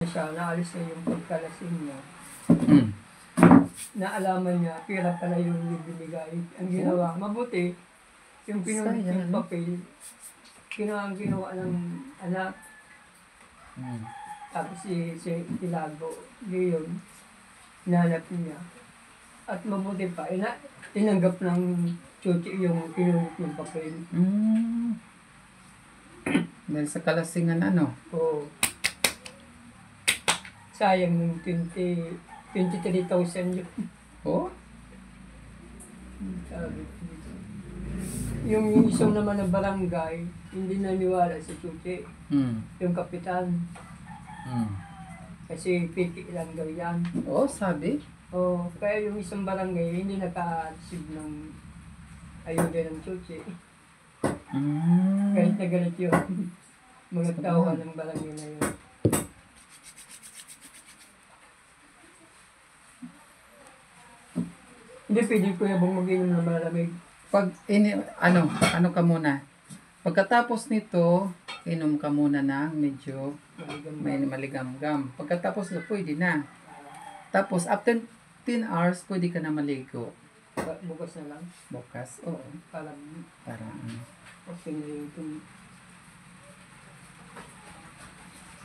siya, naalis na yung pagkalasing niya. Mm. Naalaman niya, pira pala yung binigay. Ang ginawa, mabuti, yung pinulit Sayang, yung papel, ginawa ng anak, Mm. tapos si Tilago, yun, nanap niya. At mabuti pa, tinanggap ng Chuchi yung pinulit ng papel. Mm. Dahil sa kalasingan ano? Oo. Sayang yung 23,000 yun. Oh? Sabi ko. Yung isang naman ng barangay, hindi naniwala si Chuchi, Mm. yung kapitan. Mm. Kasi piki lang daw yan. Oh, sabi? O, kaya yung isang barangay, hindi naka-receive ng ayuda ng Chuchi. Mm. Kahit na galit yun. Mga tao ng barangay na yun. Hindi pwede ko yung mag-inom ng malamig. Pag ano ka muna? Pagkatapos nito, inom ka muna ng medyo may maligamgam. Pagkatapos na, pwede na. Tapos, after 10 hours, pwede ka na maligo. Bukas na lang. Bukas? Oo. Parang okay na yung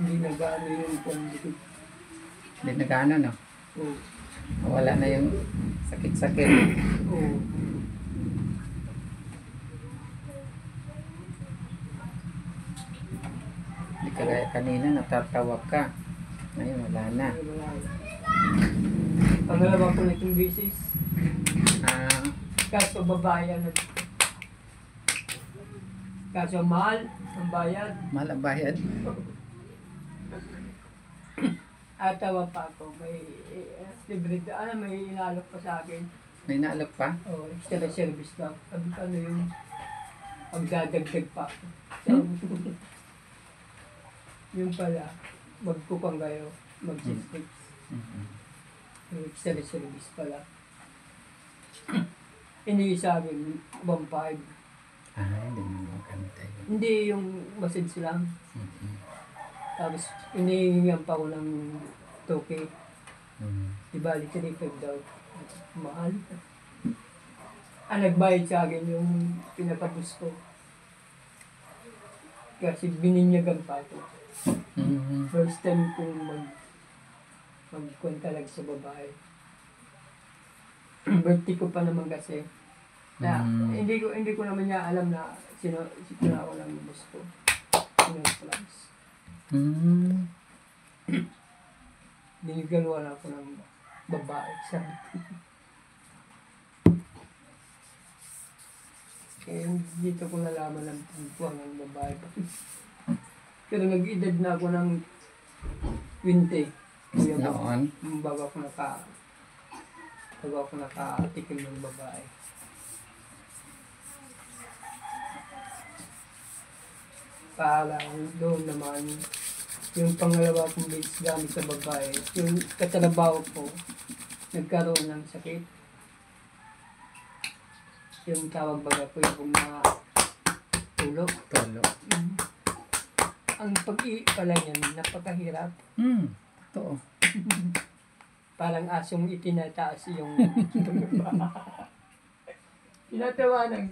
hindi nag-ano yung pondikit. Hindi nagana, no? Oo. Wala na yung sakit-sakit. Oo. Hindi kagaya kanina, natatawag ka. Ngayon, wala na. Pangalawa ko na itong bisis. Ah, Kaso babayan. Kaso mahal ang bayad. mahal ang bayad. Atawa pa ako. May libre may inalok pa sa akin. May naalok pa? O, extra service lang. Sabi ko ano yung magdadagdag pa ako. So, yung pala, magkupang kayo, mag-6 Mm-hmm. yung extra service pala. Hindi sa akin, 1.5. Ah, hindi mo makantay. Hindi yung message lang. Mm-hmm. Tapos, inihingan pa ko ng 2K. Mm-hmm. Ibalik 3.5 daw. Mahal. Nagbayad sa akin yung pinapabus ko. Kasi bininyagan pa ako. Mm-hmm. First time kong magkontalag sa babae. Birthday ko pa naman kasi. Na, hindi ko naman niya alam na sino ako ng boss ko. Sino-plans. Mm. Dinigaluan ako ng babae. Sabi ko. Eh, dito ko nalaman ng pagpuan ng babae. Pero nag-edad na ako ng 20. Kaya Noon? bago ako nakatikim ng babae. Doon naman, yung pangalawa kong base gamit sa babae, yung katrabaho ko, nagkaroon ng sakit. Yung tawag baga po yung mga tulog. Tolo. Ang pag-iipala niyan, napakahirap. Totoo. Parang asong itinataas yung tinatawanan ko.